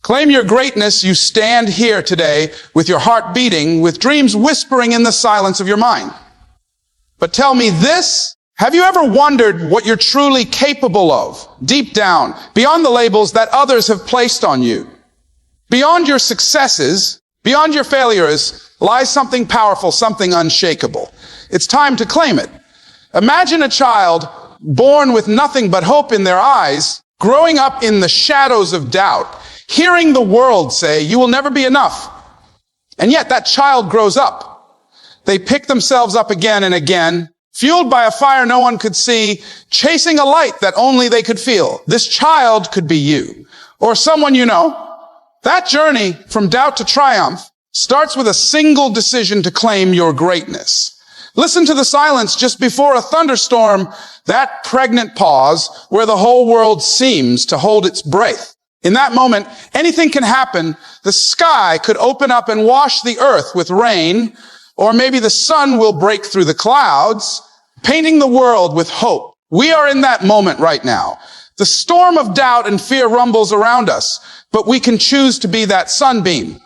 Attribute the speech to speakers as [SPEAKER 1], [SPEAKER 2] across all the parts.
[SPEAKER 1] Claim your greatness. You stand here today with your heart beating, with dreams whispering in the silence of your mind. But tell me this, have you ever wondered what you're truly capable of, deep down, beyond the labels that others have placed on you? Beyond your successes, beyond your failures, lies something powerful, something unshakable. It's time to claim it. Imagine a child born with nothing but hope in their eyes, growing up in the shadows of doubt, hearing the world say, you will never be enough. And yet that child grows up. They pick themselves up again and again, fueled by a fire no one could see, chasing a light that only they could feel. This child could be you, or someone you know. That journey from doubt to triumph starts with a single decision to claim your greatness. Listen to the silence just before a thunderstorm, that pregnant pause where the whole world seems to hold its breath. In that moment, anything can happen. The sky could open up and wash the earth with rain, or maybe the sun will break through the clouds, painting the world with hope. We are in that moment right now. The storm of doubt and fear rumbles around us, but we can choose to be that sunbeam.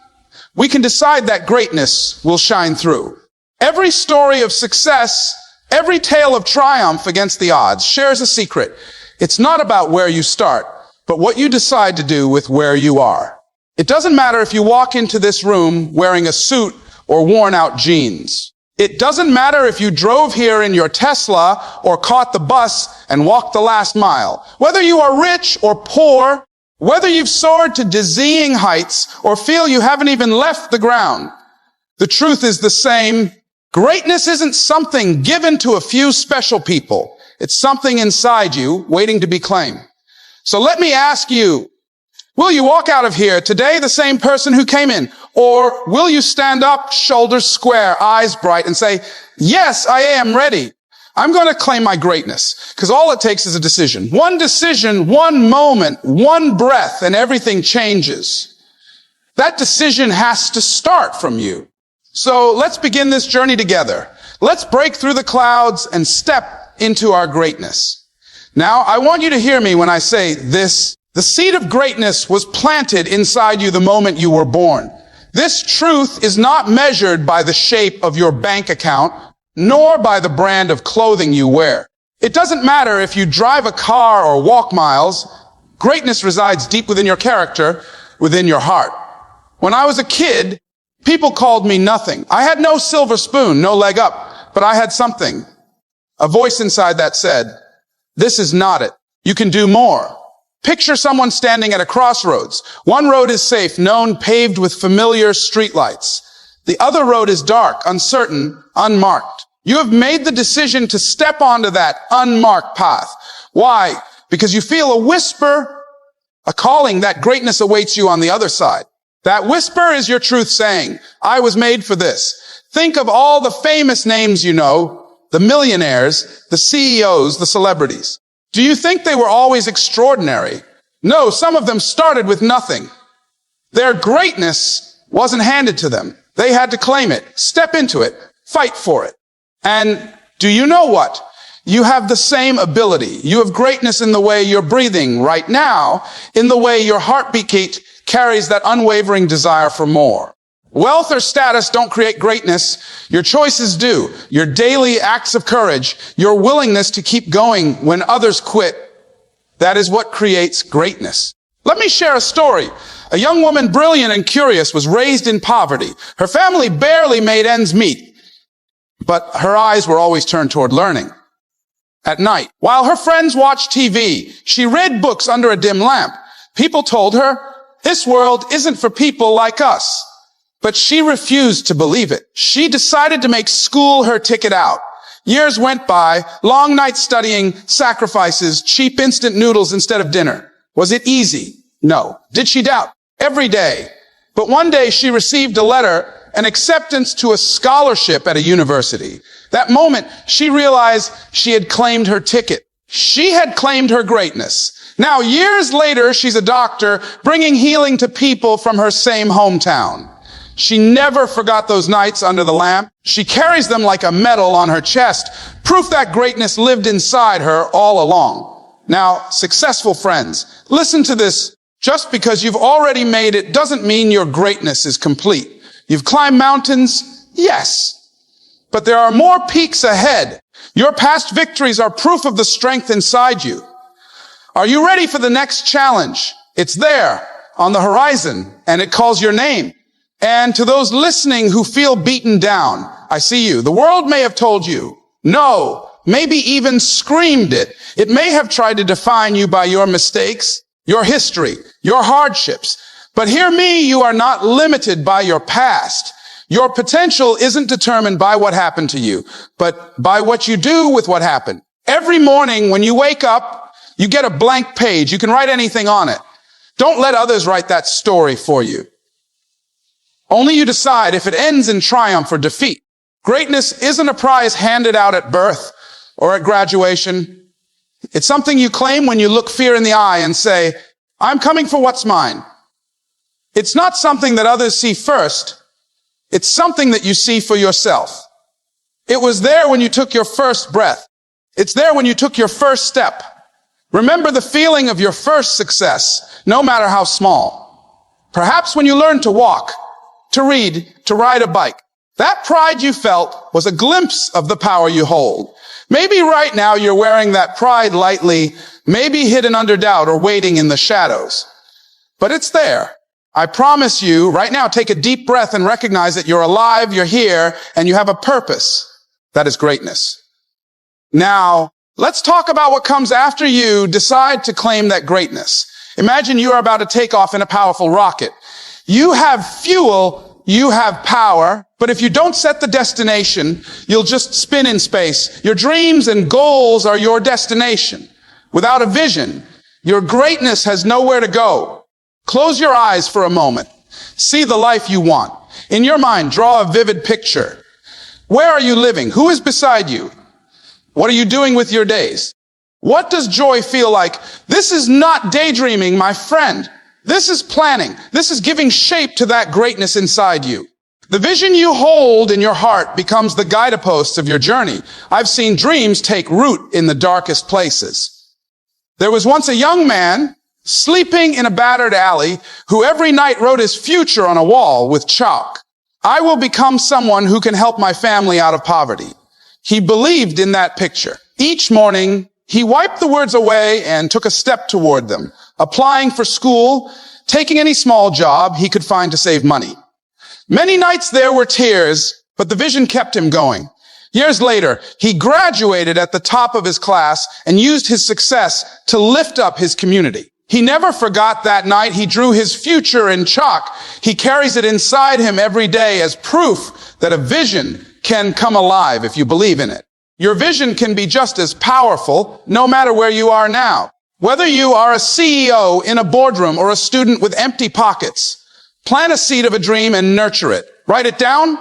[SPEAKER 1] We can decide that greatness will shine through. Every story of success, every tale of triumph against the odds shares a secret. It's not about where you start, but what you decide to do with where you are. It doesn't matter if you walk into this room wearing a suit or worn out jeans. It doesn't matter if you drove here in your Tesla or caught the bus and walked the last mile. Whether you are rich or poor, whether you've soared to dizzying heights or feel you haven't even left the ground, the truth is the same. Greatness isn't something given to a few special people. It's something inside you waiting to be claimed. So let me ask you, will you walk out of here today the same person who came in? Or will you stand up, shoulders square, eyes bright, and say, yes, I am ready. I'm going to claim my greatness. Because all it takes is a decision. One decision, one moment, one breath, and everything changes. That decision has to start from you. So let's begin this journey together. Let's break through the clouds and step into our greatness. Now, I want you to hear me when I say this. The seed of greatness was planted inside you the moment you were born. This truth is not measured by the shape of your bank account, nor by the brand of clothing you wear. It doesn't matter if you drive a car or walk miles. Greatness resides deep within your character, within your heart. When I was a kid, people called me nothing. I had no silver spoon, no leg up, but I had something. A voice inside that said, this is not it. You can do more. Picture someone standing at a crossroads. One road is safe, known, paved with familiar streetlights. The other road is dark, uncertain, unmarked. You have made the decision to step onto that unmarked path. Why? Because you feel a whisper, a calling that greatness awaits you on the other side. That whisper is your truth saying, I was made for this. Think of all the famous names you know, the millionaires, the CEOs, the celebrities. Do you think they were always extraordinary? No, some of them started with nothing. Their greatness wasn't handed to them. They had to claim it, step into it, fight for it. And do you know what? You have the same ability. You have greatness in the way you're breathing right now, in the way your heartbeat carries that unwavering desire for more. Wealth or status don't create greatness. Your choices do. Your daily acts of courage, your willingness to keep going when others quit, that is what creates greatness. Let me share a story. A young woman, brilliant and curious, was raised in poverty. Her family barely made ends meet, but her eyes were always turned toward learning. At night, while her friends watched TV, she read books under a dim lamp. People told her, this world isn't for people like us. But she refused to believe it. She decided to make school her ticket out. Years went by, long nights studying, sacrifices, cheap instant noodles instead of dinner. Was it easy? No. Did she doubt? Every day. But one day she received a letter, an acceptance to a scholarship at a university. That moment, she realized she had claimed her ticket. She had claimed her greatness. Now, years later, she's a doctor, bringing healing to people from her same hometown. She never forgot those nights under the lamp. She carries them like a medal on her chest, proof that greatness lived inside her all along. Now, successful friends, listen to this Just because you've already made it doesn't mean your greatness is complete. You've climbed mountains, yes, but there are more peaks ahead. Your past victories are proof of the strength inside you. Are you ready for the next challenge? It's there on the horizon, and it calls your name. And to those listening who feel beaten down, I see you. The world may have told you no, maybe even screamed it. It may have tried to define you by your mistakes, your history, your hardships. But hear me, you are not limited by your past. Your potential isn't determined by what happened to you, but by what you do with what happened. Every morning when you wake up, you get a blank page. You can write anything on it. Don't let others write that story for you. Only you decide if it ends in triumph or defeat. Greatness isn't a prize handed out at birth or at graduation. It's something you claim when you look fear in the eye and say, I'm coming for what's mine. It's not something that others see first. It's something that you see for yourself. It was there when you took your first breath. It's there when you took your first step. Remember the feeling of your first success, no matter how small. Perhaps when you learned to walk, to read, to ride a bike. That pride you felt was a glimpse of the power you hold. Maybe right now you're wearing that pride lightly, maybe hidden under doubt or waiting in the shadows. But it's there. I promise you, right now, take a deep breath and recognize that you're alive, you're here, and you have a purpose. That is greatness. Now, let's talk about what comes after you decide to claim that greatness. Imagine you are about to take off in a powerful rocket. You have fuel, you have power, but if you don't set the destination, you'll just spin in space. Your dreams and goals are your destination. Without a vision, your greatness has nowhere to go. Close your eyes for a moment. See the life you want. In your mind, draw a vivid picture. Where are you living? Who is beside you? What are you doing with your days? What does joy feel like? This is not daydreaming, my friend. This is planning. This is giving shape to that greatness inside you. The vision you hold in your heart becomes the guideposts of your journey. I've seen dreams take root in the darkest places. There was once a young man sleeping in a battered alley who every night wrote his future on a wall with chalk. I will become someone who can help my family out of poverty. He believed in that picture. Each morning, he wiped the words away and took a step toward them, applying for school, taking any small job he could find to save money. Many nights there were tears, but the vision kept him going. Years later, he graduated at the top of his class and used his success to lift up his community. He never forgot that night. He drew his future in chalk. He carries it inside him every day as proof that a vision can come alive if you believe in it. Your vision can be just as powerful no matter where you are now. Whether you are a CEO in a boardroom or a student with empty pockets, plant a seed of a dream and nurture it. Write it down.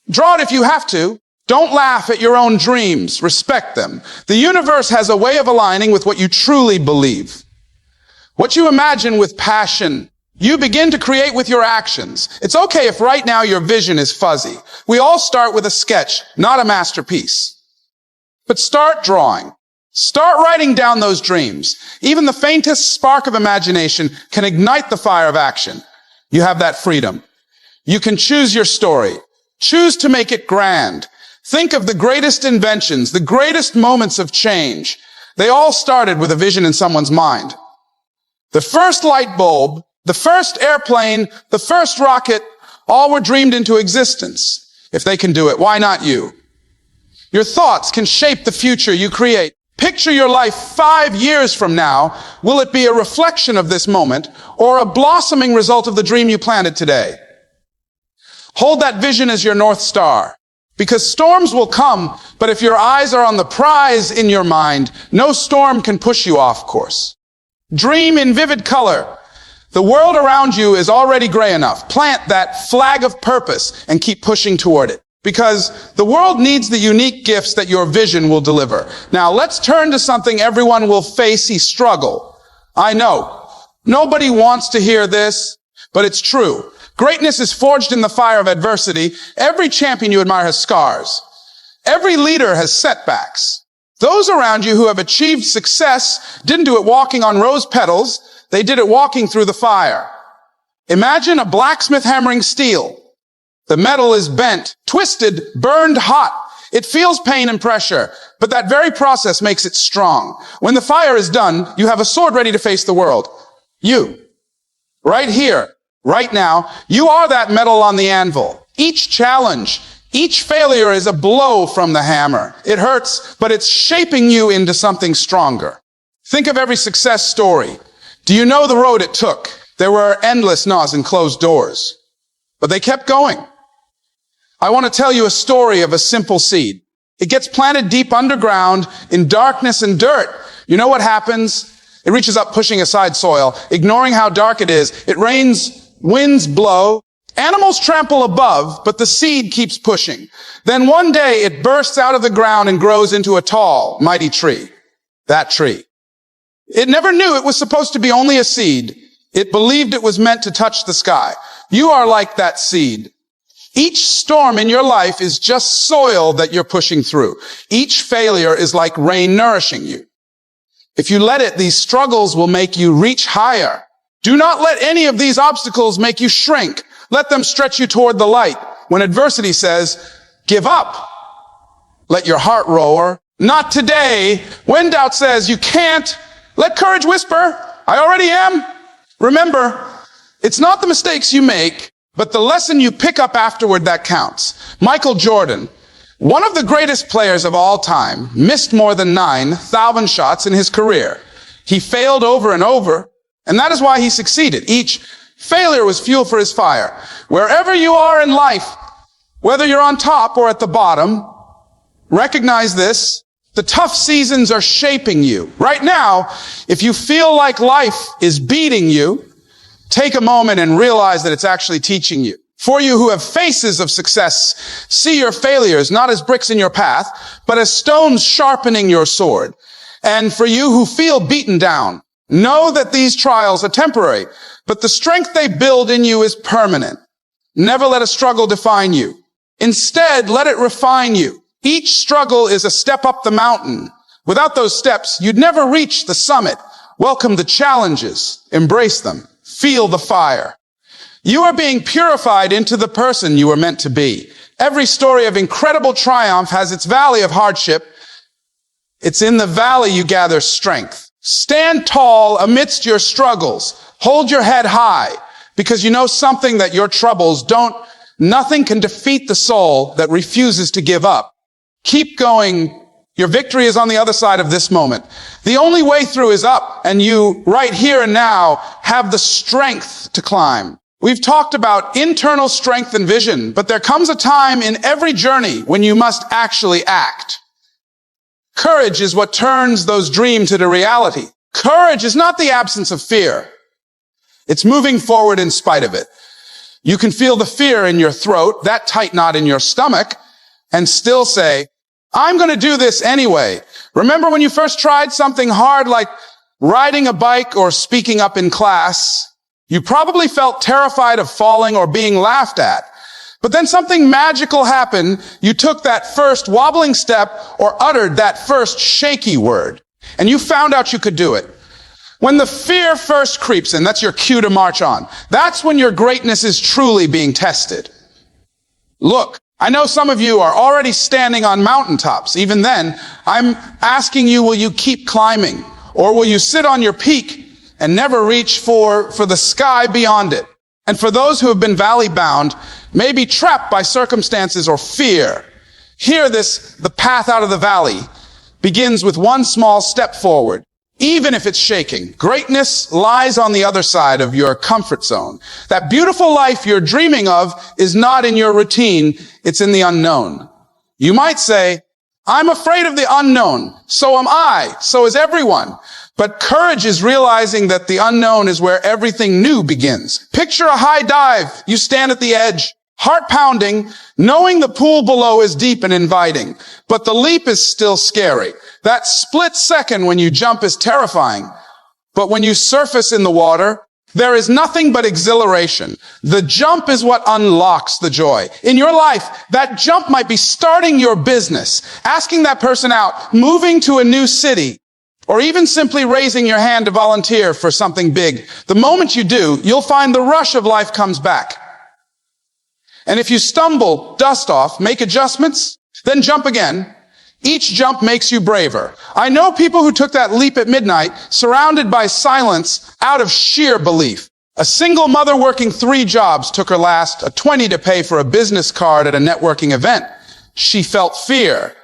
[SPEAKER 1] Draw it if you have to. Don't laugh at your own dreams. Respect them. The universe has a way of aligning with what you truly believe. What you imagine with passion, you begin to create with your actions. It's okay if right now your vision is fuzzy. We all start with a sketch, not a masterpiece. But start drawing. Start writing down those dreams. Even the faintest spark of imagination can ignite the fire of action. You have that freedom. You can choose your story. Choose to make it grand. Think of the greatest inventions, the greatest moments of change. They all started with a vision in someone's mind. The first light bulb, the first airplane, the first rocket, all were dreamed into existence. If they can do it, why not you? Your thoughts can shape the future you create. Picture your life 5 years from now. Will it be a reflection of this moment or a blossoming result of the dream you planted today? Hold that vision as your North Star, because storms will come, but if your eyes are on the prize in your mind, no storm can push you off course. Dream in vivid color. The world around you is already gray enough. Plant that flag of purpose and keep pushing toward it, because the world needs the unique gifts that your vision will deliver. Now let's turn to something everyone will face: struggle. I know. Nobody wants to hear this, but it's true. Greatness is forged in the fire of adversity. Every champion you admire has scars. Every leader has setbacks. Those around you who have achieved success didn't do it walking on rose petals. They did it walking through the fire. Imagine a blacksmith hammering steel. The metal is bent, twisted, burned hot. It feels pain and pressure, but that very process makes it strong. When the fire is done, you have a sword ready to face the world. You, right here, right now, you are that metal on the anvil. Each challenge, each failure is a blow from the hammer. It hurts, but it's shaping you into something stronger. Think of every success story. Do you know the road it took? There were endless no's and closed doors, but they kept going. I want to tell you a story of a simple seed. It gets planted deep underground in darkness and dirt. You know what happens? It reaches up, pushing aside soil, ignoring how dark it is. It rains, winds blow, animals trample above, but the seed keeps pushing. Then one day it bursts out of the ground and grows into a tall, mighty tree. That tree. It never knew it was supposed to be only a seed. It believed it was meant to touch the sky. You are like that seed. Each storm in your life is just soil that you're pushing through. Each failure is like rain nourishing you. If you let it, these struggles will make you reach higher. Do not let any of these obstacles make you shrink. Let them stretch you toward the light. When adversity says, give up, let your heart roar. Not today. When doubt says, you can't, let courage whisper, I already am. Remember, it's not the mistakes you make, but the lesson you pick up afterward that counts. Michael Jordan, one of the greatest players of all time, missed more than 9,000 shots in his career. He failed over and over, and that is why he succeeded. Each failure was fuel for his fire. Wherever you are in life, whether you're on top or at the bottom, recognize this. The tough seasons are shaping you. Right now, if you feel like life is beating you, take a moment and realize that it's actually teaching you. For you who have faces of success, see your failures not as bricks in your path, but as stones sharpening your sword. And for you who feel beaten down, know that these trials are temporary, but the strength they build in you is permanent. Never let a struggle define you. Instead, let it refine you. Each struggle is a step up the mountain. Without those steps, you'd never reach the summit. Welcome the challenges. Embrace them. Feel the fire. You are being purified into the person you were meant to be. Every story of incredible triumph has its valley of hardship. It's in the valley you gather strength. Stand tall amidst your struggles. Hold your head high, because you know something that your troubles don't. Nothing can defeat the soul that refuses to give up. Keep going. Your victory is on the other side of this moment. The only way through is up, and you, right here and now, have the strength to climb. We've talked about internal strength and vision, but there comes a time in every journey when you must actually act. Courage is what turns those dreams into reality. Courage is not the absence of fear. It's moving forward in spite of it. You can feel the fear in your throat, that tight knot in your stomach, and still say, I'm going to do this anyway. Remember when you first tried something hard like riding a bike or speaking up in class? You probably felt terrified of falling or being laughed at. But then something magical happened. You took that first wobbling step or uttered that first shaky word, and you found out you could do it. When the fear first creeps in, that's your cue to march on. That's when your greatness is truly being tested. Look, I know some of you are already standing on mountaintops. Even then, I'm asking you, will you keep climbing? Or will you sit on your peak and never reach for the sky beyond it? And for those who have been valley bound, maybe trapped by circumstances or fear, hear this: the path out of the valley begins with one small step forward. Even if it's shaking, greatness lies on the other side of your comfort zone. That beautiful life you're dreaming of is not in your routine, it's in the unknown. You might say, I'm afraid of the unknown. So am I. So is everyone. But courage is realizing that the unknown is where everything new begins. Picture a high dive. You stand at the edge, heart pounding, knowing the pool below is deep and inviting. But the leap is still scary. That split second when you jump is terrifying. But when you surface in the water, there is nothing but exhilaration. The jump is what unlocks the joy. In your life, that jump might be starting your business, asking that person out, moving to a new city, or even simply raising your hand to volunteer for something big, the moment you do, you'll find the rush of life comes back. And if you stumble, dust off, make adjustments, then jump again. Each jump makes you braver. I know people who took that leap at midnight, surrounded by silence, out of sheer belief. A single mother working 3 jobs took her last, a 20 to pay for a business card at a networking event. She felt fear,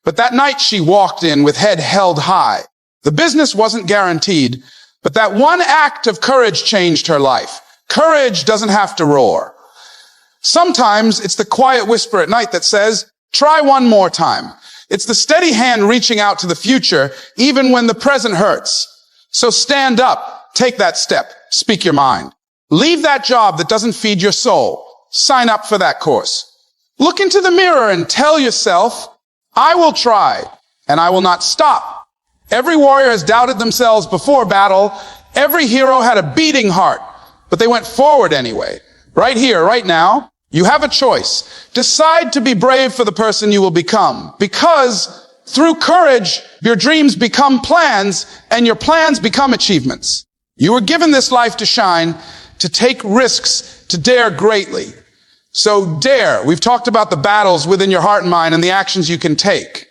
[SPEAKER 1] but that night she walked in with head held high. The business wasn't guaranteed, but that one act of courage changed her life. Courage doesn't have to roar. Sometimes it's the quiet whisper at night that says, try one more time. It's the steady hand reaching out to the future, even when the present hurts. So stand up, take that step, speak your mind. Leave that job that doesn't feed your soul. Sign up for that course. Look into the mirror and tell yourself, I will try, and I will not stop. Every warrior has doubted themselves before battle. Every hero had a beating heart, but they went forward anyway. Right here, right now, you have a choice. Decide to be brave for the person you will become, because through courage, your dreams become plans, and your plans become achievements. You were given this life to shine, to take risks, to dare greatly. So dare. We've talked about the battles within your heart and mind and the actions you can take.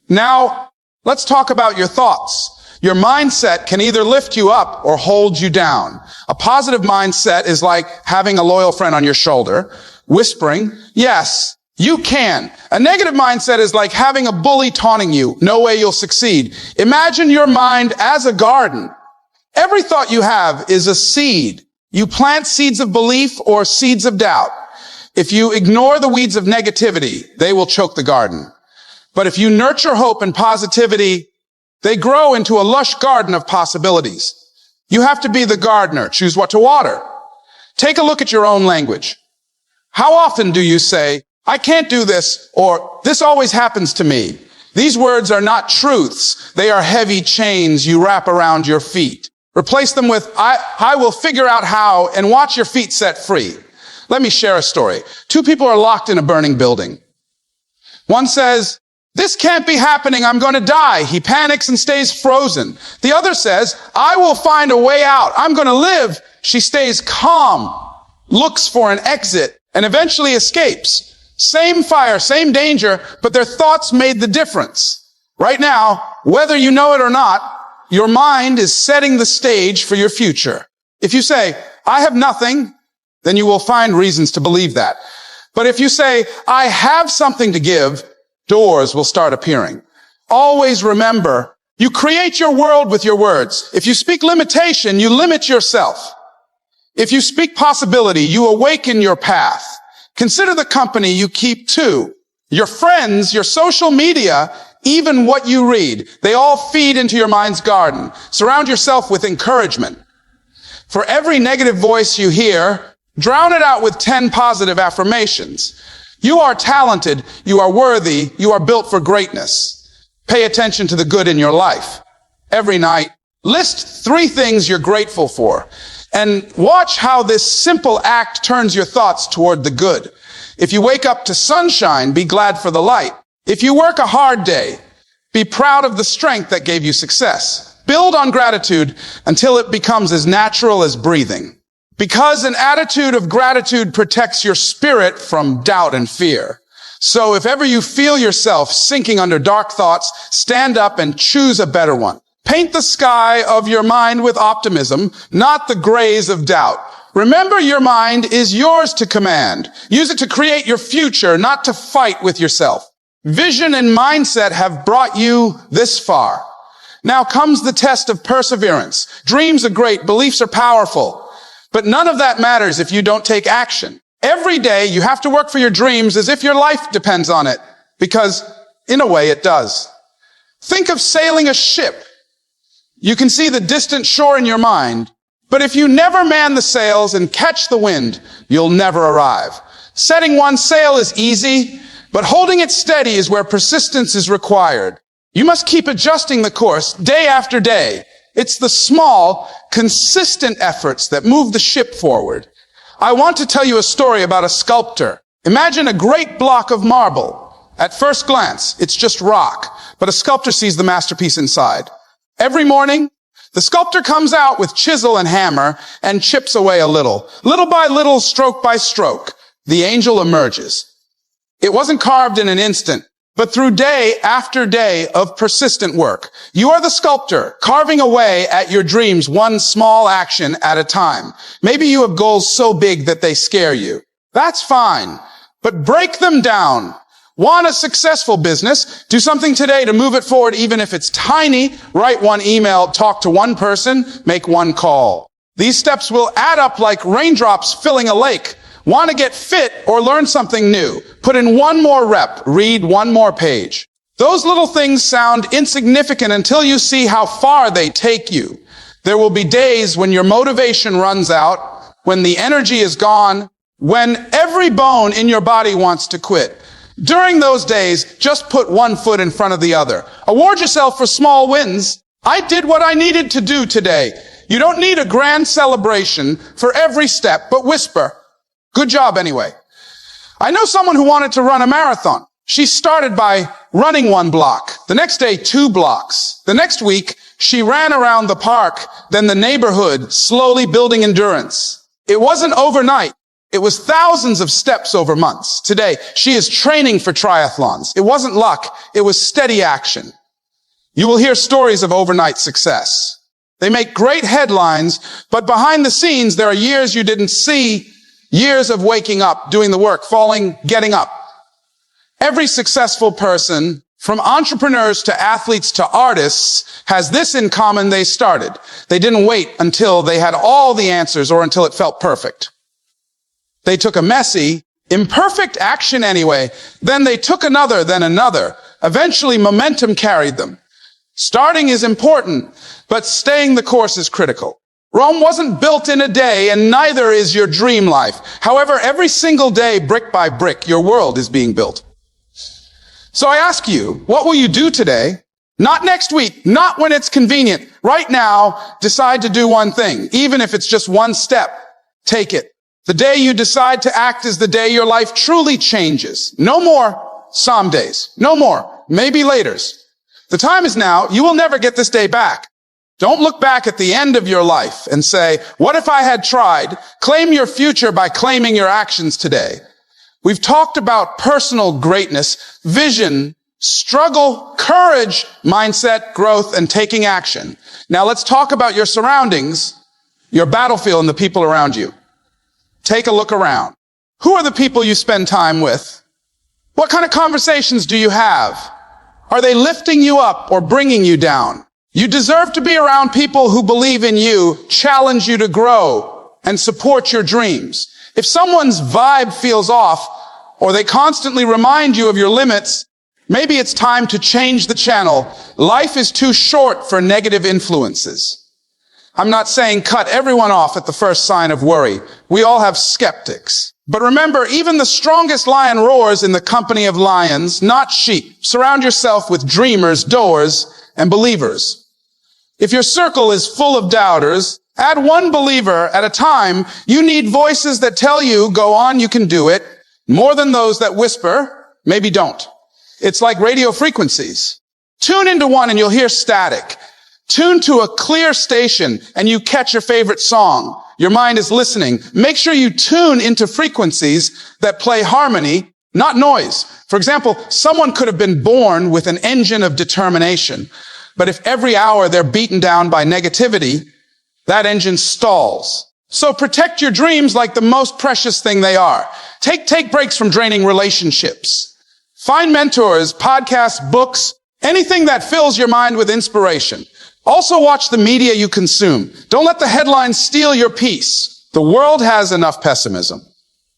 [SPEAKER 1] Now, let's talk about your thoughts. Your mindset can either lift you up or hold you down. A positive mindset is like having a loyal friend on your shoulder, whispering, yes, you can. A negative mindset is like having a bully taunting you. No way you'll succeed. Imagine your mind as a garden. Every thought you have is a seed. You plant seeds of belief or seeds of doubt. If you ignore the weeds of negativity, they will choke the garden. But if you nurture hope and positivity, they grow into a lush garden of possibilities. You have to be the gardener. Choose what to water. Take a look at your own language. How often do you say, I can't do this, or this always happens to me? These words are not truths. They are heavy chains you wrap around your feet. Replace them with, I will figure out how, and watch your feet set free. Let me share a story. 2 people are locked in a burning building. One says, this can't be happening. I'm going to die. He panics and stays frozen. The other says, I will find a way out. I'm going to live. She stays calm, looks for an exit, and eventually escapes. Same fire, same danger, but their thoughts made the difference. Right now, whether you know it or not, your mind is setting the stage for your future. If you say, I have nothing, then you will find reasons to believe that. But if you say, I have something to give, doors will start appearing. Always remember, you create your world with your words. If you speak limitation, you limit yourself. If you speak possibility, you awaken your path. Consider the company you keep too. Your friends, your social media, even what you read, they all feed into your mind's garden. Surround yourself with encouragement. For every negative voice you hear, drown it out with 10 positive affirmations. You are talented, you are worthy, you are built for greatness. Pay attention to the good in your life. Every night, list 3 things you're grateful for, and watch how this simple act turns your thoughts toward the good. If you wake up to sunshine, be glad for the light. If you work a hard day, be proud of the strength that gave you success. Build on gratitude until it becomes as natural as breathing. Because an attitude of gratitude protects your spirit from doubt and fear. So if ever you feel yourself sinking under dark thoughts, stand up and choose a better one. Paint the sky of your mind with optimism, not the grays of doubt. Remember, your mind is yours to command. Use it to create your future, not to fight with yourself. Vision and mindset have brought you this far. Now comes the test of perseverance. Dreams are great, beliefs are powerful. But none of that matters if you don't take action. Every day you have to work for your dreams as if your life depends on it, because in a way it does. Think of sailing a ship. You can see the distant shore in your mind, but if you never man the sails and catch the wind, you'll never arrive. Setting one sail is easy, but holding it steady is where persistence is required. You must keep adjusting the course day after day. It's the small, consistent efforts that move the ship forward. I want to tell you a story about a sculptor. Imagine a great block of marble. At first glance, it's just rock, but a sculptor sees the masterpiece inside. Every morning, the sculptor comes out with chisel and hammer and chips away a little. Little by little, stroke by stroke, the angel emerges. It wasn't carved in an instant, but through day after day of persistent work. You are the sculptor, carving away at your dreams one small action at a time. Maybe you have goals so big that they scare you. That's fine, but break them down. Want a successful business? Do something today to move it forward, even if it's tiny. Write one email, talk to one person, make one call. These steps will add up like raindrops filling a lake. Want to get fit or learn something new? Put in one more rep, read one more page. Those little things sound insignificant until you see how far they take you. There will be days when your motivation runs out, when the energy is gone, when every bone in your body wants to quit. During those days, just put one foot in front of the other. Award yourself for small wins. I did what I needed to do today. You don't need a grand celebration for every step, but whisper, "Good job anyway." I know someone who wanted to run a marathon. She started by running 1 block. The next day, 2 blocks. The next week, she ran around the park, then the neighborhood, slowly building endurance. It wasn't overnight. It was thousands of steps over months. Today, she is training for triathlons. It wasn't luck. It was steady action. You will hear stories of overnight success. They make great headlines, but behind the scenes, there are years you didn't see, years of waking up, doing the work, falling, getting up. Every successful person, from entrepreneurs to athletes to artists, has this in common: they started. They didn't wait until they had all the answers or until it felt perfect. They took a messy, imperfect action anyway. Then they took another, then another. Eventually, momentum carried them. Starting is important, but staying the course is critical. Rome wasn't built in a day, and neither is your dream life. However, every single day, brick by brick, your world is being built. So I ask you, what will you do today? Not next week, not when it's convenient. Right now, decide to do one thing. Even if it's just one step, take it. The day you decide to act is the day your life truly changes. No more some days. No more maybe laters. The time is now. You will never get this day back. Don't look back at the end of your life and say, what if I had tried? Claim your future by claiming your actions today. We've talked about personal greatness, vision, struggle, courage, mindset, growth, and taking action. Now let's talk about your surroundings, your battlefield, and the people around you. Take a look around. Who are the people you spend time with? What kind of conversations do you have? Are they lifting you up or bringing you down? You deserve to be around people who believe in you, challenge you to grow, and support your dreams. If someone's vibe feels off, or they constantly remind you of your limits, maybe it's time to change the channel. Life is too short for negative influences. I'm not saying cut everyone off at the first sign of worry. We all have skeptics. But remember, even the strongest lion roars in the company of lions, not sheep. Surround yourself with dreamers, doers, and believers. If your circle is full of doubters, add one believer at a time. You need voices that tell you, go on, you can do it, more than those that whisper, maybe don't. It's like radio frequencies. Tune into one and you'll hear static. Tune to a clear station and you catch your favorite song. Your mind is listening. Make sure you tune into frequencies that play harmony, not noise. For example, someone could have been born with an engine of determination, but if every hour they're beaten down by negativity, that engine stalls. So protect your dreams like the most precious thing they are. Take breaks from draining relationships. Find mentors, podcasts, books, anything that fills your mind with inspiration. Also watch the media you consume. Don't let the headlines steal your peace. The world has enough pessimism.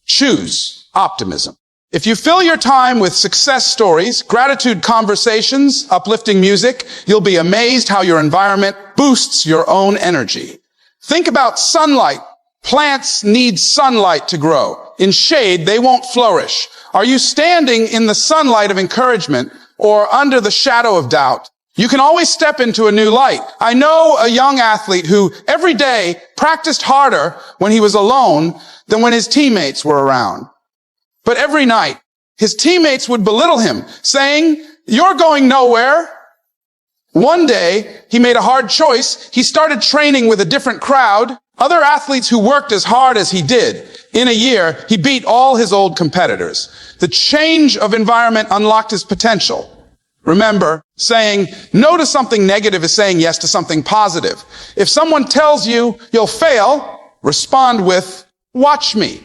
[SPEAKER 1] Choose optimism. If you fill your time with success stories, gratitude conversations, uplifting music, you'll be amazed how your environment boosts your own energy. Think about sunlight. Plants need sunlight to grow. In shade, they won't flourish. Are you standing in the sunlight of encouragement or under the shadow of doubt? You can always step into a new light. I know a young athlete who every day practiced harder when he was alone than when his teammates were around. But every night, his teammates would belittle him, saying, "You're going nowhere." One day, he made a hard choice. He started training with a different crowd, other athletes who worked as hard as he did. In a year, he beat all his old competitors. The change of environment unlocked his potential. Remember, saying no to something negative is saying yes to something positive. If someone tells you you'll fail, respond with, watch me.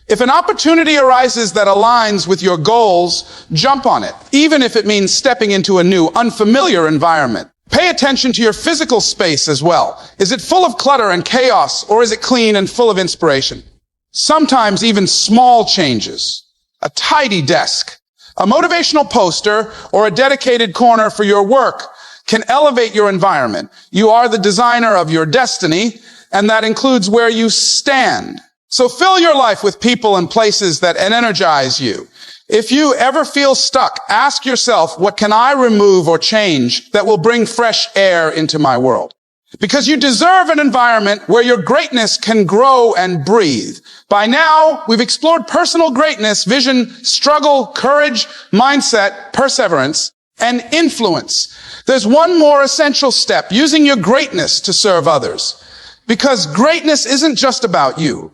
[SPEAKER 1] If an opportunity arises that aligns with your goals, jump on it, even if it means stepping into a new, unfamiliar environment. Pay attention to your physical space as well. Is it full of clutter and chaos, or is it clean and full of inspiration? Sometimes even small changes, a tidy desk, a motivational poster, or a dedicated corner for your work can elevate your environment. You are the designer of your destiny, and that includes where you stand. So fill your life with people and places that energize you. If you ever feel stuck, ask yourself, what can I remove or change that will bring fresh air into my world? Because you deserve an environment where your greatness can grow and breathe. By now, we've explored personal greatness, vision, struggle, courage, mindset, perseverance, and influence. There's one more essential step, using your greatness to serve others. Because greatness isn't just about you.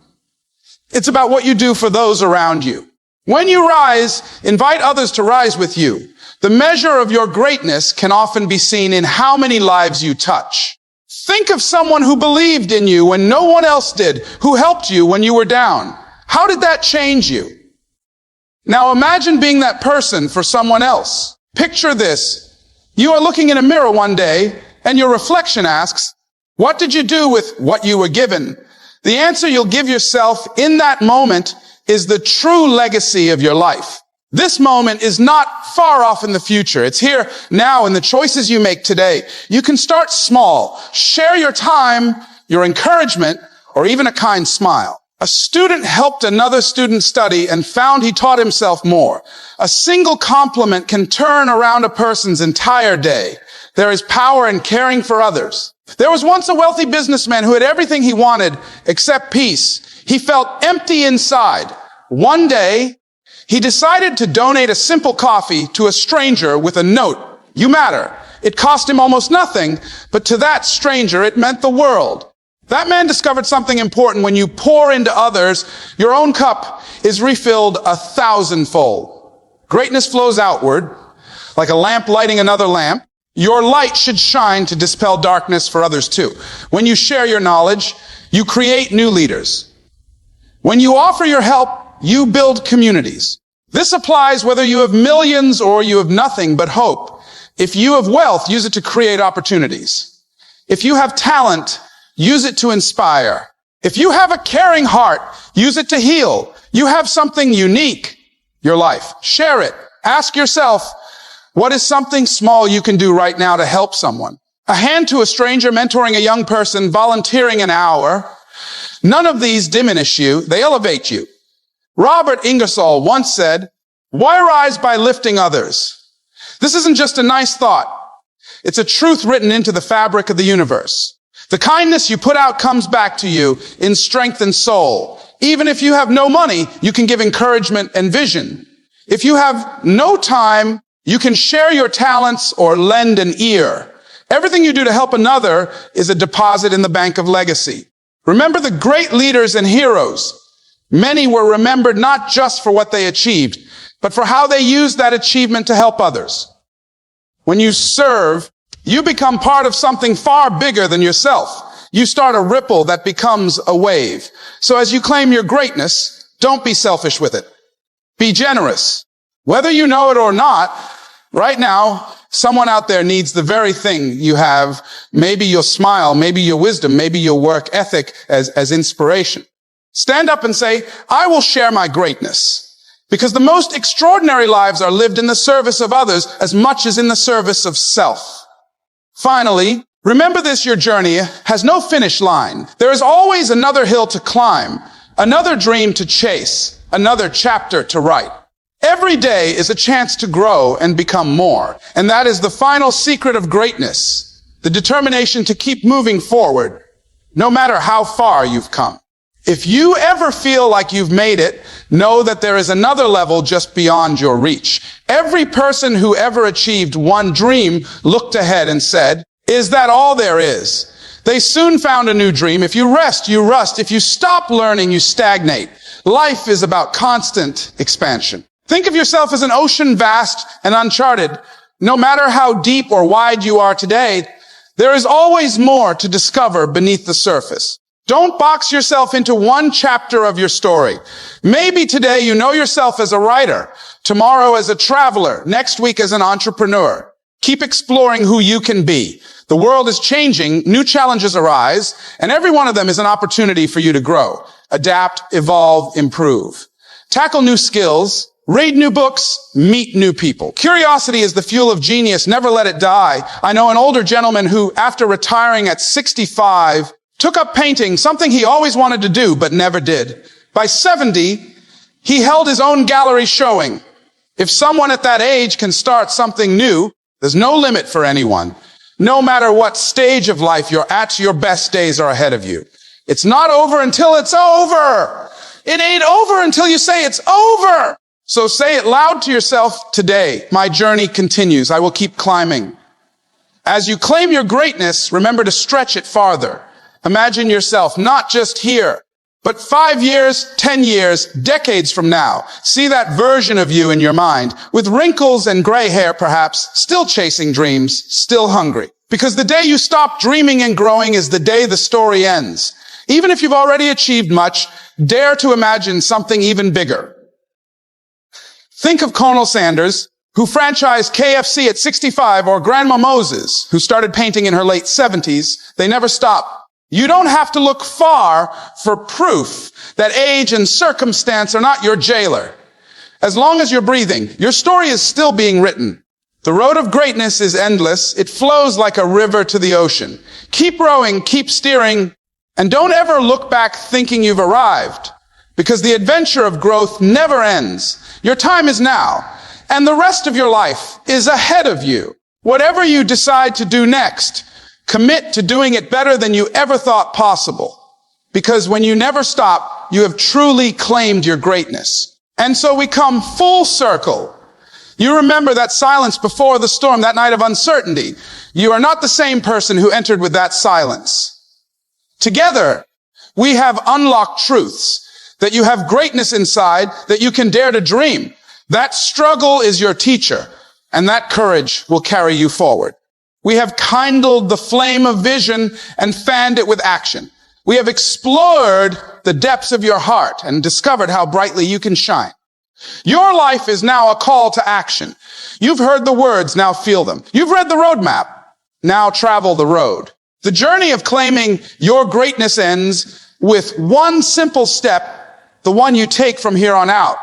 [SPEAKER 1] It's about what you do for those around you. When you rise, invite others to rise with you. The measure of your greatness can often be seen in how many lives you touch. Think of someone who believed in you when no one else did, who helped you when you were down. How did that change you? Now imagine being that person for someone else. Picture this. You are looking in a mirror one day, and your reflection asks, what did you do with what you were given? The answer you'll give yourself in that moment is the true legacy of your life. This moment is not far off in the future. It's here now in the choices you make today. You can start small. Share your time, your encouragement, or even a kind smile. A student helped another student study and found he taught himself more. A single compliment can turn around a person's entire day. There is power in caring for others. There was once a wealthy businessman who had everything he wanted except peace. He felt empty inside. One day, he decided to donate a simple coffee to a stranger with a note. You matter. It cost him almost nothing, but to that stranger, it meant the world. That man discovered something important. When you pour into others, your own cup is refilled 1,000-fold. Greatness flows outward, like a lamp lighting another lamp. Your light should shine to dispel darkness for others too. When you share your knowledge, you create new leaders. When you offer your help, you build communities. This applies whether you have millions or you have nothing but hope. If you have wealth, use it to create opportunities. If you have talent, use it to inspire. If you have a caring heart, use it to heal. You have something unique, your life. Share it. Ask yourself, what is something small you can do right now to help someone? A hand to a stranger, mentoring a young person, volunteering an hour. None of these diminish you. They elevate you. Robert Ingersoll once said, why rise by lifting others? This isn't just a nice thought. It's a truth written into the fabric of the universe. The kindness you put out comes back to you in strength and soul. Even if you have no money, you can give encouragement and vision. If you have no time, you can share your talents or lend an ear. Everything you do to help another is a deposit in the bank of legacy. Remember the great leaders and heroes. Many were remembered not just for what they achieved, but for how they used that achievement to help others. When you serve, you become part of something far bigger than yourself. You start a ripple that becomes a wave. So as you claim your greatness, don't be selfish with it. Be generous. Whether you know it or not, right now, someone out there needs the very thing you have. Maybe your smile, maybe your wisdom, maybe your work ethic as inspiration. Stand up and say, I will share my greatness. Because the most extraordinary lives are lived in the service of others as much as in the service of self. Finally, remember this, your journey has no finish line. There is always another hill to climb, another dream to chase, another chapter to write. Every day is a chance to grow and become more. And that is the final secret of greatness, the determination to keep moving forward, no matter how far you've come. If you ever feel like you've made it, know that there is another level just beyond your reach. Every person who ever achieved one dream looked ahead and said, "Is that all there is?" They soon found a new dream. If you rest, you rust. If you stop learning, you stagnate. Life is about constant expansion. Think of yourself as an ocean vast and uncharted. No matter how deep or wide you are today, there is always more to discover beneath the surface. Don't box yourself into one chapter of your story. Maybe today you know yourself as a writer, tomorrow as a traveler, next week as an entrepreneur. Keep exploring who you can be. The world is changing, new challenges arise, and every one of them is an opportunity for you to grow, adapt, evolve, improve. Tackle new skills, read new books, meet new people. Curiosity is the fuel of genius. Never let it die. I know an older gentleman who, after retiring at 65, took up painting, something he always wanted to do, but never did. By 70, he held his own gallery showing. If someone at that age can start something new, there's no limit for anyone. No matter what stage of life you're at, your best days are ahead of you. It's not over until it's over. It ain't over until you say it's over. So say it loud to yourself today. My journey continues. I will keep climbing. As you claim your greatness, remember to stretch it farther. Imagine yourself not just here, but 5 years, 10 years, decades from now. See that version of you in your mind, with wrinkles and gray hair perhaps, still chasing dreams, still hungry. Because the day you stop dreaming and growing is the day the story ends. Even if you've already achieved much, dare to imagine something even bigger. Think of Colonel Sanders, who franchised KFC at 65, or Grandma Moses, who started painting in her late 70s. They never stopped. You don't have to look far for proof that age and circumstance are not your jailer. As long as you're breathing, your story is still being written. The road of greatness is endless. It flows like a river to the ocean. Keep rowing, keep steering, and don't ever look back thinking you've arrived, because the adventure of growth never ends. Your time is now, and the rest of your life is ahead of you. Whatever you decide to do next, commit to doing it better than you ever thought possible. Because when you never stop, you have truly claimed your greatness. And so we come full circle. You remember that silence before the storm, that night of uncertainty. You are not the same person who entered with that silence. Together, we have unlocked truths, that you have greatness inside, that you can dare to dream. That struggle is your teacher, and that courage will carry you forward. We have kindled the flame of vision and fanned it with action. We have explored the depths of your heart and discovered how brightly you can shine. Your life is now a call to action. You've heard the words, now feel them. You've read the roadmap, now travel the road. The journey of claiming your greatness ends with one simple step, the one you take from here on out.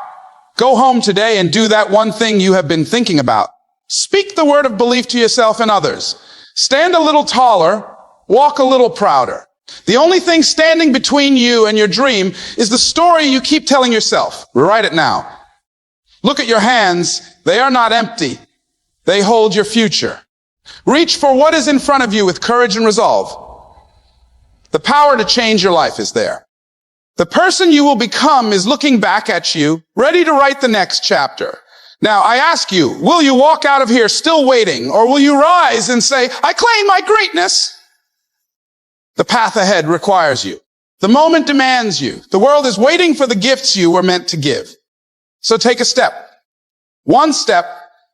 [SPEAKER 1] Go home today and do that one thing you have been thinking about. Speak the word of belief to yourself and others. Stand a little taller, walk a little prouder. The only thing standing between you and your dream is the story you keep telling yourself. Write it now. Look at your hands. They are not empty. They hold your future. Reach for what is in front of you with courage and resolve. The power to change your life is there. The person you will become is looking back at you, ready to write the next chapter. Now, I ask you, will you walk out of here still waiting, or will you rise and say, I claim my greatness? The path ahead requires you. The moment demands you. The world is waiting for the gifts you were meant to give. So take a step. One step,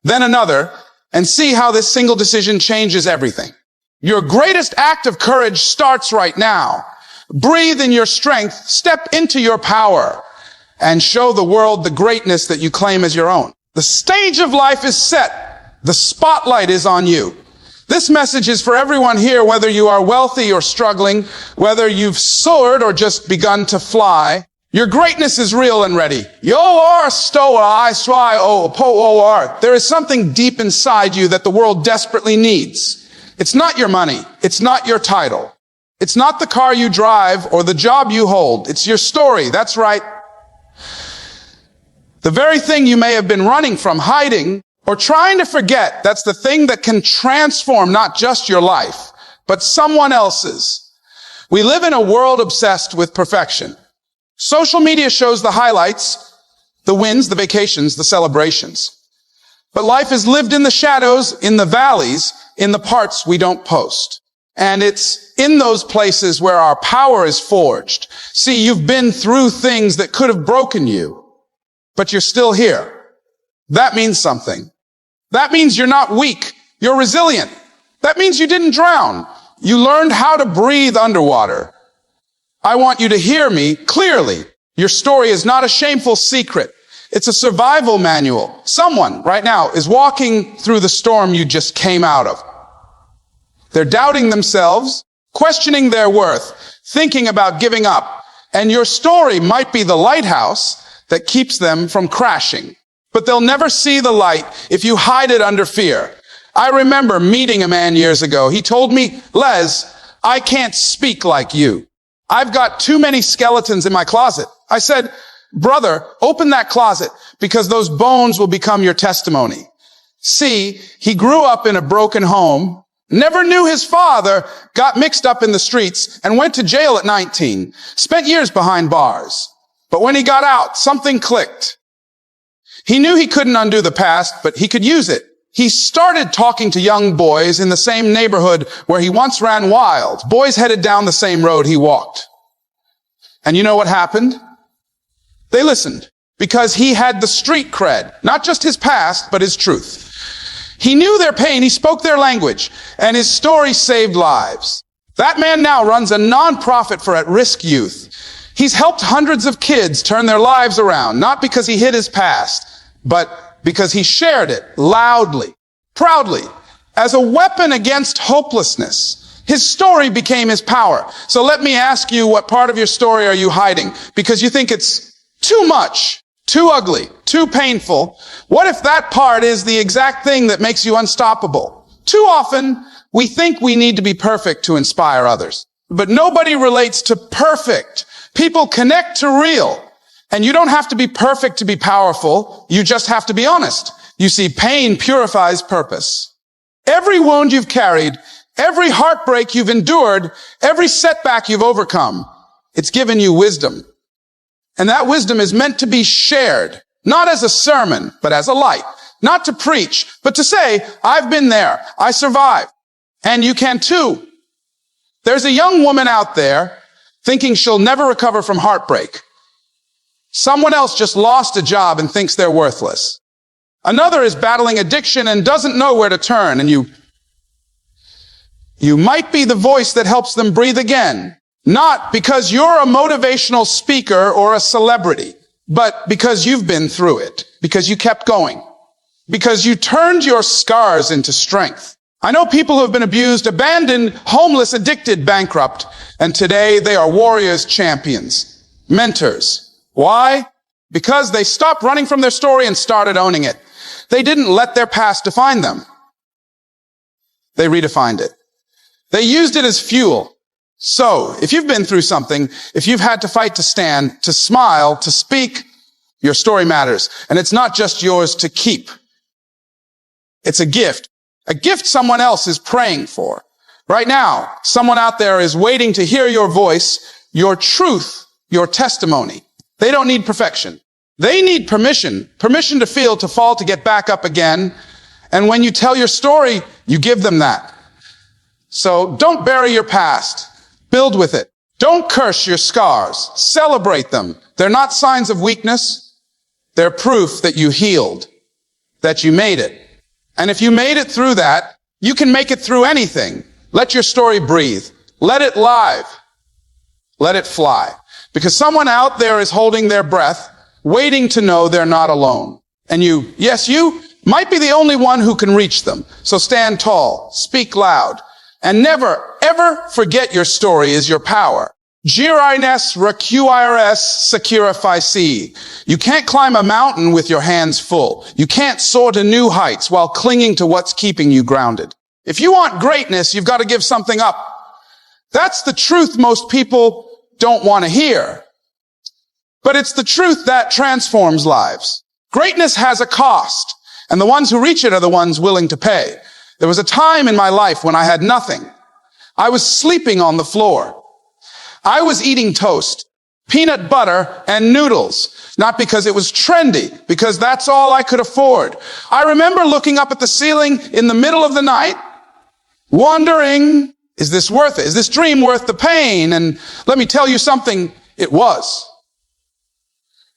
[SPEAKER 1] then another, and see how this single decision changes everything. Your greatest act of courage starts right now. Breathe in your strength, step into your power, and show the world the greatness that you claim as your own. The stage of life is set. The spotlight is on you. This message is for everyone here, whether you are wealthy or struggling, whether you've soared or just begun to fly. Your greatness is real and ready. There is something deep inside you that the world desperately needs. It's not your money. It's not your title. It's not the car you drive or the job you hold. It's your story. That's right. The very thing you may have been running from, hiding, or trying to forget, that's the thing that can transform not just your life, but someone else's. We live in a world obsessed with perfection. Social media shows the highlights, the wins, the vacations, the celebrations. But life is lived in the shadows, in the valleys, in the parts we don't post. And it's in those places where our power is forged. See, you've been through things that could have broken you, but you're still here. That means something. That means you're not weak. You're resilient. That means you didn't drown. You learned how to breathe underwater. I want you to hear me clearly. Your story is not a shameful secret. It's a survival manual. Someone right now is walking through the storm you just came out of. They're doubting themselves, questioning their worth, thinking about giving up. And your story might be the lighthouse that keeps them from crashing. But they'll never see the light if you hide it under fear. I remember meeting a man years ago. He told me, Les, I can't speak like you. I've got too many skeletons in my closet. I said, brother, open that closet because those bones will become your testimony. See, he grew up in a broken home, never knew his father, got mixed up in the streets, and went to jail at 19, spent years behind bars. But when he got out, something clicked. He knew he couldn't undo the past, but he could use it. He started talking to young boys in the same neighborhood where he once ran wild. Boys headed down the same road he walked. And you know what happened? They listened because he had the street cred, not just his past, but his truth. He knew their pain. He spoke their language, and his story saved lives. That man now runs a nonprofit for at-risk youth. He's helped hundreds of kids turn their lives around, not because he hid his past, but because he shared it loudly, proudly, as a weapon against hopelessness. His story became his power. So let me ask you, what part of your story are you hiding? Because you think it's too much, too ugly, too painful. What if that part is the exact thing that makes you unstoppable? Too often, we think we need to be perfect to inspire others. But nobody relates to perfect. People connect to real. And you don't have to be perfect to be powerful. You just have to be honest. You see, pain purifies purpose. Every wound you've carried, every heartbreak you've endured, every setback you've overcome, it's given you wisdom. And that wisdom is meant to be shared, not as a sermon, but as a light. Not to preach, but to say, I've been there. I survived. And you can too. There's a young woman out there thinking she'll never recover from heartbreak. Someone else just lost a job and thinks they're worthless. Another is battling addiction and doesn't know where to turn. And you might be the voice that helps them breathe again. Not because you're a motivational speaker or a celebrity, but because you've been through it, because you kept going, because you turned your scars into strength. I know people who have been abused, abandoned, homeless, addicted, bankrupt, and today they are warriors, champions, mentors. Why? Because they stopped running from their story and started owning it. They didn't let their past define them. They redefined it. They used it as fuel. So, if you've been through something, if you've had to fight to stand, to smile, to speak, your story matters. And it's not just yours to keep. It's a gift someone else is praying for. Right now, someone out there is waiting to hear your voice, your truth, your testimony. They don't need perfection. They need permission to feel, to fall, to get back up again. And when you tell your story, you give them that. So don't bury your past. Build with it. Don't curse your scars. Celebrate them. They're not signs of weakness. They're proof that you healed, that you made it. And if you made it through that, you can make it through anything. Let your story breathe. Let it live. Let it fly. Because someone out there is holding their breath, waiting to know they're not alone. And you might be the only one who can reach them. So stand tall, speak loud, and never, ever forget your story is your power. Girines requiris securifici. You can't climb a mountain with your hands full. You can't soar to new heights while clinging to what's keeping you grounded. If you want greatness, you've got to give something up. That's the truth most people don't want to hear. But it's the truth that transforms lives. Greatness has a cost, and the ones who reach it are the ones willing to pay. There was a time in my life when I had nothing. I was sleeping on the floor. I was eating toast, peanut butter and noodles. Not because it was trendy, because that's all I could afford. I remember looking up at the ceiling in the middle of the night, wondering, is this worth it? Is this dream worth the pain? And let me tell you something, it was.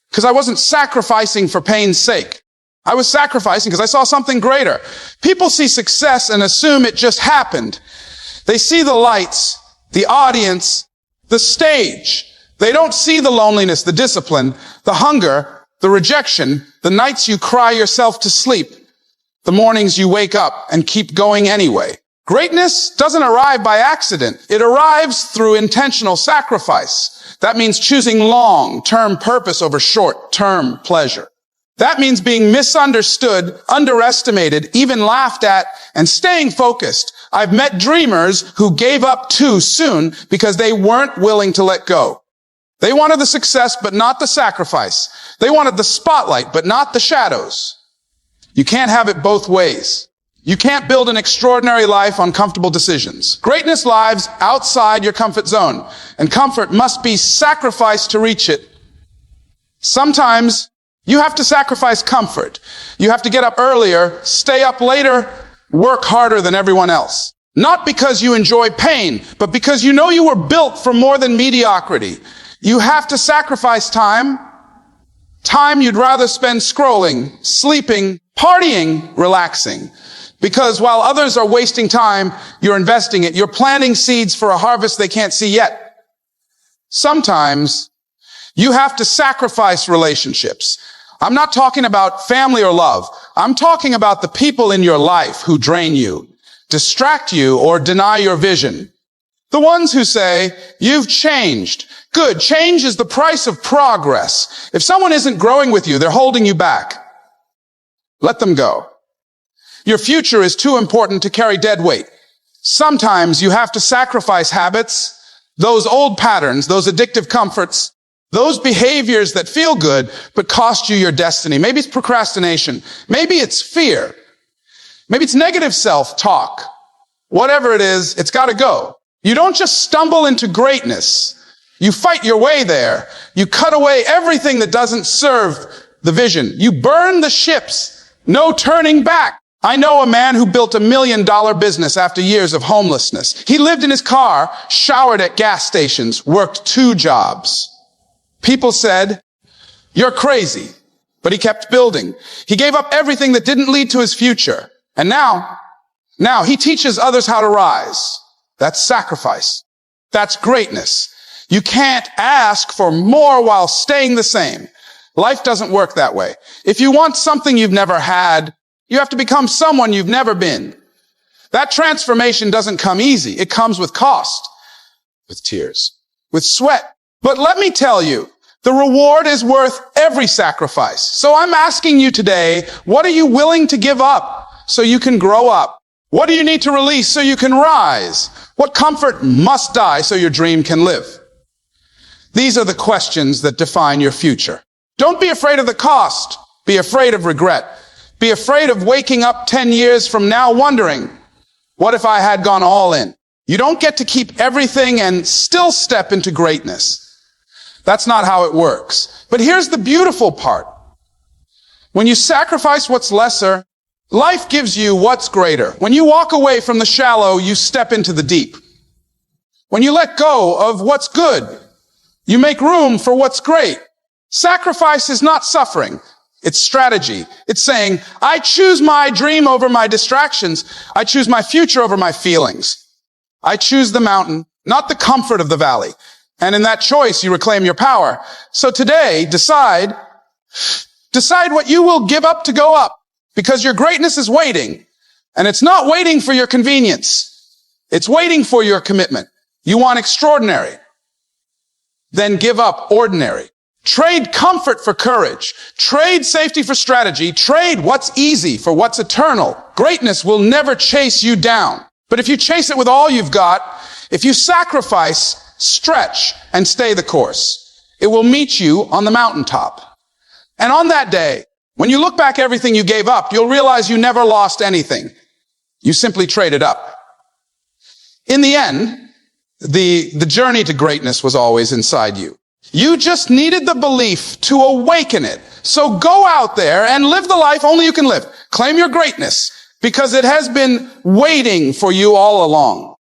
[SPEAKER 1] Because I wasn't sacrificing for pain's sake. I was sacrificing because I saw something greater. People see success and assume it just happened. They see the lights, the audience, the stage. They don't see the loneliness, the discipline, the hunger, the rejection, the nights you cry yourself to sleep, the mornings you wake up and keep going anyway. Greatness doesn't arrive by accident. It arrives through intentional sacrifice. That means choosing long-term purpose over short-term pleasure. That means being misunderstood, underestimated, even laughed at, and staying focused. I've met dreamers who gave up too soon because they weren't willing to let go. They wanted the success, but not the sacrifice. They wanted the spotlight, but not the shadows. You can't have it both ways. You can't build an extraordinary life on comfortable decisions. Greatness lives outside your comfort zone, and comfort must be sacrificed to reach it. Sometimes you have to sacrifice comfort. You have to get up earlier, stay up later, work harder than everyone else. Not because you enjoy pain, but because you know you were built for more than mediocrity. You have to sacrifice time you'd rather spend scrolling, sleeping, partying, relaxing. Because while others are wasting time, you're investing it. You're planting seeds for a harvest they can't see yet. Sometimes you have to sacrifice relationships. I'm not talking about family or love. I'm talking about the people in your life who drain you, distract you, or deny your vision. The ones who say, you've changed. Good. Change is the price of progress. If someone isn't growing with you, they're holding you back. Let them go. Your future is too important to carry dead weight. Sometimes you have to sacrifice habits, those old patterns, those addictive comforts, those behaviors that feel good, but cost you your destiny. Maybe it's procrastination. Maybe it's fear. Maybe it's negative self-talk. Whatever it is, it's got to go. You don't just stumble into greatness. You fight your way there. You cut away everything that doesn't serve the vision. You burn the ships. No turning back. I know a man who built $1 million business after years of homelessness. He lived in his car, showered at gas stations, worked 2 jobs. People said, you're crazy, but he kept building. He gave up everything that didn't lead to his future. And now he teaches others how to rise. That's sacrifice. That's greatness. You can't ask for more while staying the same. Life doesn't work that way. If you want something you've never had, you have to become someone you've never been. That transformation doesn't come easy. It comes with cost, with tears, with sweat. But let me tell you, the reward is worth every sacrifice. So I'm asking you today, what are you willing to give up so you can grow up? What do you need to release so you can rise? What comfort must die so your dream can live? These are the questions that define your future. Don't be afraid of the cost. Be afraid of regret. Be afraid of waking up 10 years from now wondering, what if I had gone all in? You don't get to keep everything and still step into greatness. That's not how it works. But here's the beautiful part. When you sacrifice what's lesser, life gives you what's greater. When you walk away from the shallow, you step into the deep. When you let go of what's good, you make room for what's great. Sacrifice is not suffering. It's strategy. It's saying, I choose my dream over my distractions. I choose my future over my feelings. I choose the mountain, not the comfort of the valley. And in that choice, you reclaim your power. So today, decide what you will give up to go up, because your greatness is waiting. And it's not waiting for your convenience. It's waiting for your commitment. You want extraordinary. Then give up ordinary. Trade comfort for courage. Trade safety for strategy. Trade what's easy for what's eternal. Greatness will never chase you down. But if you chase it with all you've got, if you sacrifice, stretch, and stay the course, it will meet you on the mountaintop. And on that day, when you look back everything you gave up, you'll realize you never lost anything. You simply traded up. In the end, the journey to greatness was always inside you. You just needed the belief to awaken it. So go out there and live the life only you can live. Claim your greatness because it has been waiting for you all along.